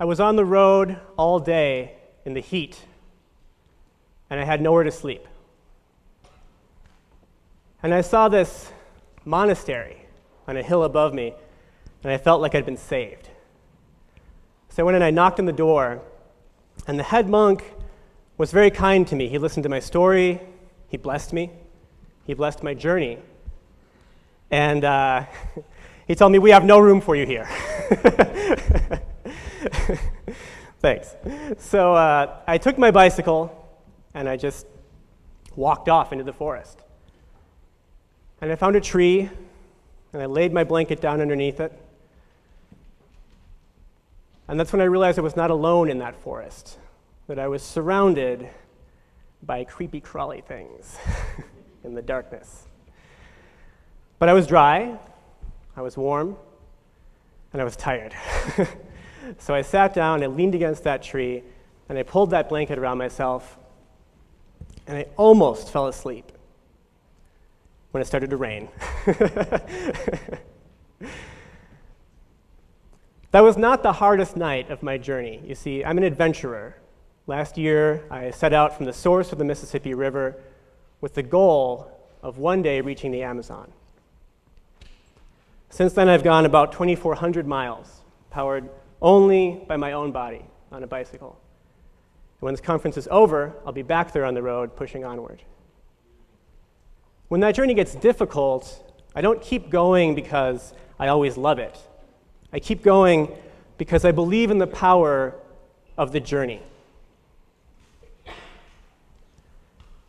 I was on the road all day in the heat, and I had nowhere to sleep. And I saw this monastery on a hill above me, and I felt like I'd been saved. So I went and I knocked on the door, and the head monk was very kind to me. He listened to my story, he blessed me, he blessed my journey, and he told me, "We have no room for you here." Thanks. So I took my bicycle, and I just walked off into the forest. And I found a tree, and I laid my blanket down underneath it. And that's when I realized I was not alone in that forest, that I was surrounded by creepy, crawly things in the darkness. But I was dry, I was warm, and I was tired. So I sat down, I leaned against that tree, and I pulled that blanket around myself, and I almost fell asleep when it started to rain. That was not the hardest night of my journey. You see, I'm an adventurer. Last year, I set out from the source of the Mississippi River with the goal of one day reaching the Amazon. Since then, I've gone about 2,400 miles, powered only by my own body on a bicycle. And when this conference is over, I'll be back there on the road, pushing onward. When that journey gets difficult, I don't keep going because I always love it. I keep going because I believe in the power of the journey.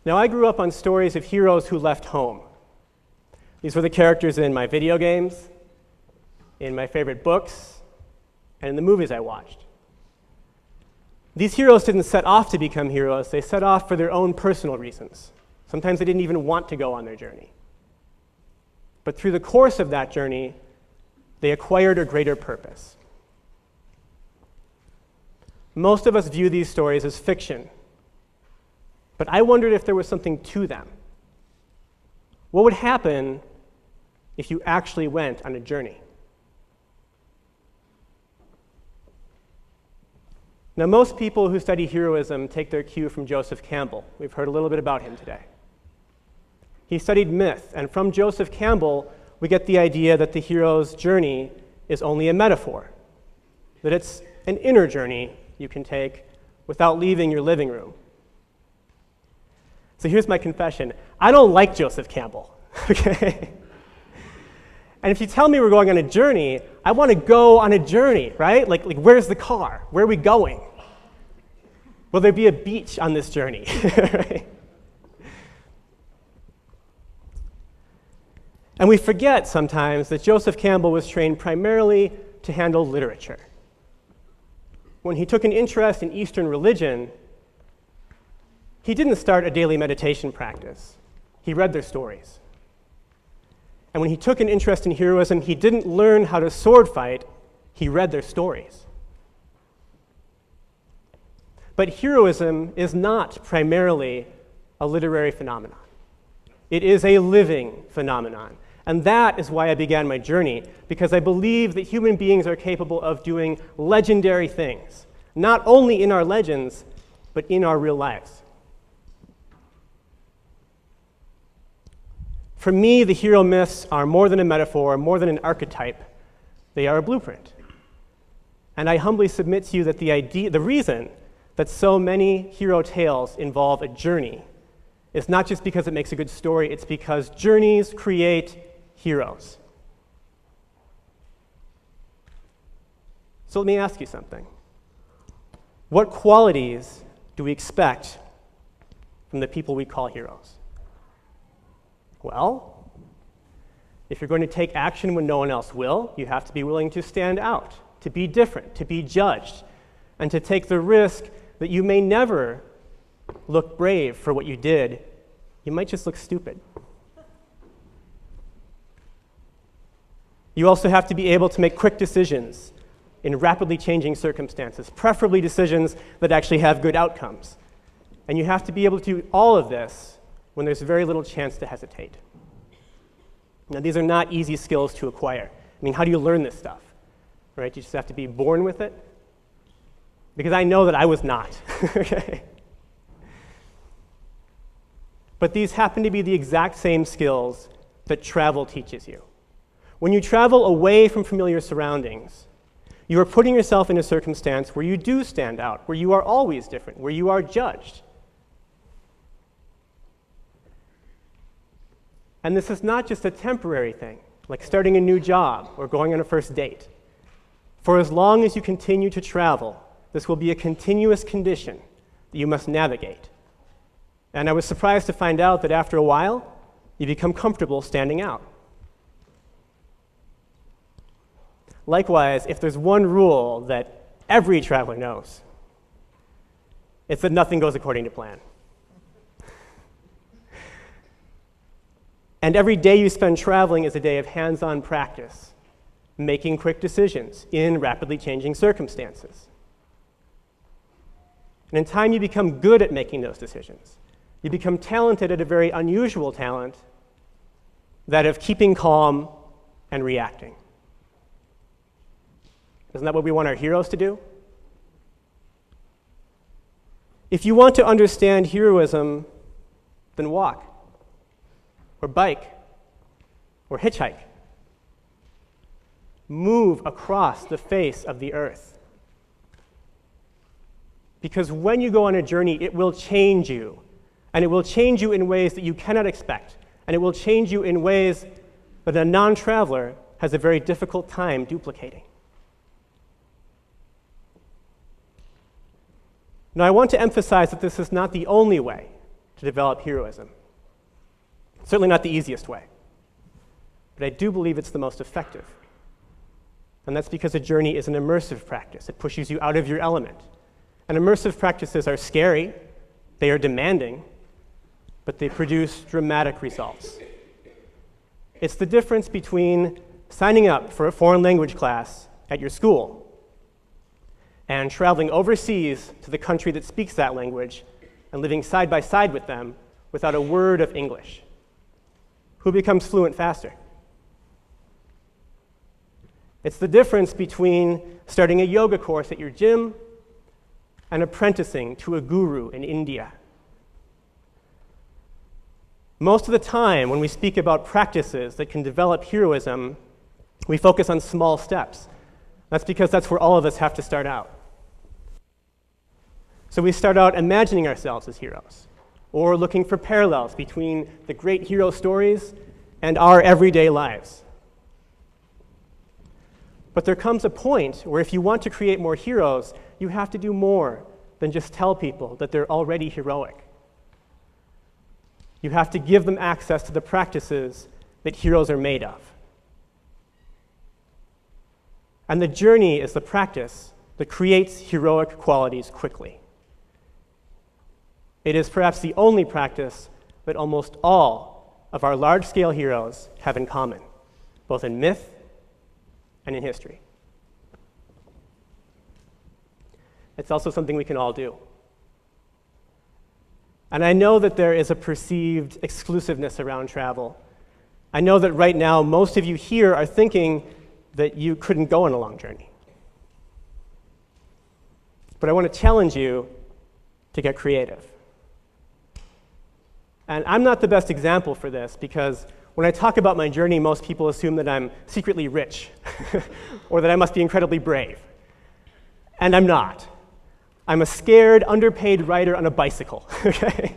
Now, I grew up on stories of heroes who left home. These were the characters in my video games, in my favorite books, and in the movies I watched. These heroes didn't set off to become heroes, they set off for their own personal reasons. Sometimes they didn't even want to go on their journey. But through the course of that journey, they acquired a greater purpose. Most of us view these stories as fiction, but I wondered if there was something to them. What would happen if you actually went on a journey? Now, most people who study heroism take their cue from Joseph Campbell. We've heard a little bit about him today. He studied myth, and from Joseph Campbell, we get the idea that the hero's journey is only a metaphor, that it's an inner journey you can take without leaving your living room. So here's my confession. I don't like Joseph Campbell, okay? And if you tell me we're going on a journey, I want to go on a journey, right? Like where's the car? Where are we going? Will there be a beach on this journey? Right? And we forget sometimes that Joseph Campbell was trained primarily to handle literature. When he took an interest in Eastern religion, he didn't start a daily meditation practice. He read their stories. And when he took an interest in heroism, he didn't learn how to sword fight, he read their stories. But heroism is not primarily a literary phenomenon. It is a living phenomenon. And that is why I began my journey, because I believe that human beings are capable of doing legendary things, not only in our legends, but in our real lives. For me, the hero myths are more than a metaphor, more than an archetype. They are a blueprint. And I humbly submit to you that the reason that so many hero tales involve a journey is not just because it makes a good story, it's because journeys create heroes. So let me ask you something. What qualities do we expect from the people we call heroes? Well, if you're going to take action when no one else will, you have to be willing to stand out, to be different, to be judged, and to take the risk that you may never look brave for what you did. You might just look stupid. You also have to be able to make quick decisions in rapidly changing circumstances, preferably decisions that actually have good outcomes. And you have to be able to do all of this when there's very little chance to hesitate. Now, these are not easy skills to acquire. I mean, how do you learn this stuff? Right? You just have to be born with it? because I know that I was not. Okay? But these happen to be the exact same skills that travel teaches you. When you travel away from familiar surroundings, you are putting yourself in a circumstance where you do stand out, where you are always different, where you are judged. And this is not just a temporary thing, like starting a new job or going on a first date. For as long as you continue to travel, this will be a continuous condition that you must navigate. And I was surprised to find out that after a while, you become comfortable standing out. Likewise, if there's one rule that every traveler knows, it's that nothing goes according to plan. And every day you spend traveling is a day of hands-on practice, making quick decisions in rapidly changing circumstances. And in time, you become good at making those decisions. You become talented at a very unusual talent, that of keeping calm and reacting. Isn't that what we want our heroes to do? If you want to understand heroism, then walk, or bike, or hitchhike. Move across the face of the earth. Because when you go on a journey, it will change you. And it will change you in ways that you cannot expect. And it will change you in ways that a non-traveler has a very difficult time duplicating. Now, I want to emphasize that this is not the only way to develop heroism. Certainly not the easiest way. But I do believe it's the most effective. And that's because a journey is an immersive practice. It pushes you out of your element. And immersive practices are scary, they are demanding, but they produce dramatic results. It's the difference between signing up for a foreign language class at your school and traveling overseas to the country that speaks that language and living side by side with them without a word of English. Who becomes fluent faster? It's the difference between starting a yoga course at your gym and apprenticing to a guru in India. Most of the time, when we speak about practices that can develop heroism, we focus on small steps. That's because that's where all of us have to start out. So we start out imagining ourselves as heroes, or looking for parallels between the great hero stories and our everyday lives. But there comes a point where if you want to create more heroes, you have to do more than just tell people that they're already heroic. You have to give them access to the practices that heroes are made of. And the journey is the practice that creates heroic qualities quickly. It is perhaps the only practice that almost all of our large-scale heroes have in common, both in myth and in history. It's also something we can all do. And I know that there is a perceived exclusiveness around travel. I know that right now most of you here are thinking that you couldn't go on a long journey. But I want to challenge you to get creative. And I'm not the best example for this because when I talk about my journey, most people assume that I'm secretly rich or that I must be incredibly brave. And I'm not. I'm a scared, underpaid rider on a bicycle, okay?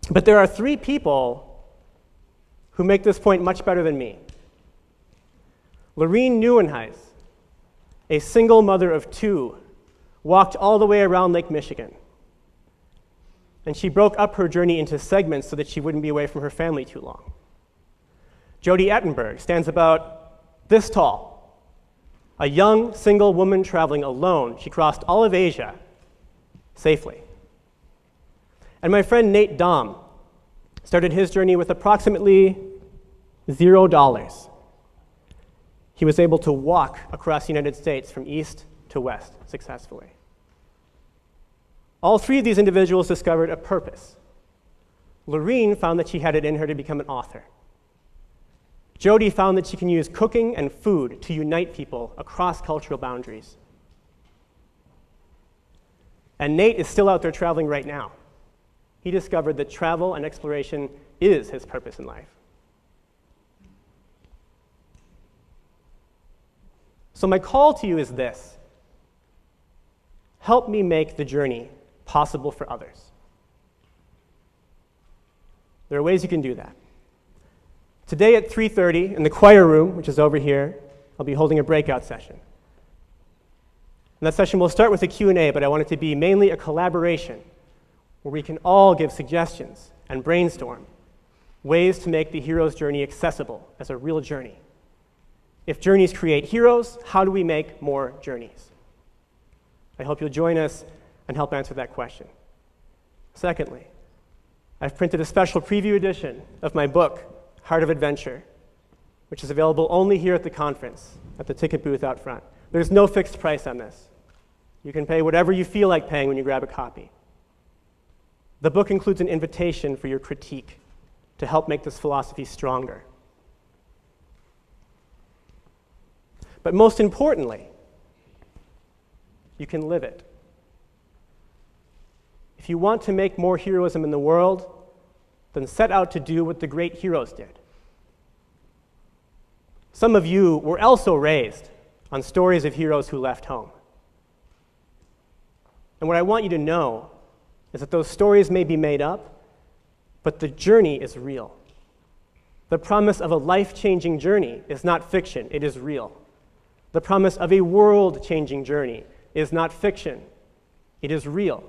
But there are 3 people who make this point much better than me. Lorene Nieuwenhuis, a single mother of 2, walked all the way around Lake Michigan. And she broke up her journey into segments so that she wouldn't be away from her family too long. Jody Ettenberg stands about this tall. A young, single woman traveling alone. She crossed all of Asia safely. And my friend Nate Dom started his journey with approximately $0. He was able to walk across the United States from east to west successfully. All 3 of these individuals discovered a purpose. Lorene found that she had it in her to become an author. Jody found that she can use cooking and food to unite people across cultural boundaries. And Nate is still out there traveling right now. He discovered that travel and exploration is his purpose in life. So my call to you is this: help me make the journey possible for others. There are ways you can do that. Today at 3:30 in the choir room, which is over here, I'll be holding a breakout session. And that session will start with a Q&A, but I want it to be mainly a collaboration where we can all give suggestions and brainstorm ways to make the hero's journey accessible as a real journey. If journeys create heroes, how do we make more journeys? I hope you'll join us and help answer that question. Secondly, I've printed a special preview edition of my book, Heart of Adventure, which is available only here at the conference, at the ticket booth out front. There's no fixed price on this. You can pay whatever you feel like paying when you grab a copy. The book includes an invitation for your critique to help make this philosophy stronger. But most importantly, you can live it. If you want to make more heroism in the world, then set out to do what the great heroes did. Some of you were also raised on stories of heroes who left home. And what I want you to know is that those stories may be made up, but the journey is real. The promise of a life-changing journey is not fiction, it is real. The promise of a world-changing journey is not fiction, it is real.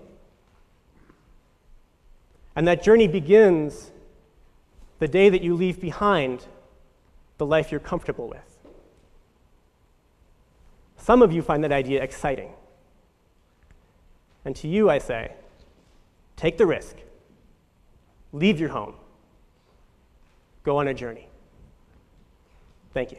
And that journey begins the day that you leave behind the life you're comfortable with. Some of you find that idea exciting. And to you I say, take the risk. Leave your home. Go on a journey. Thank you.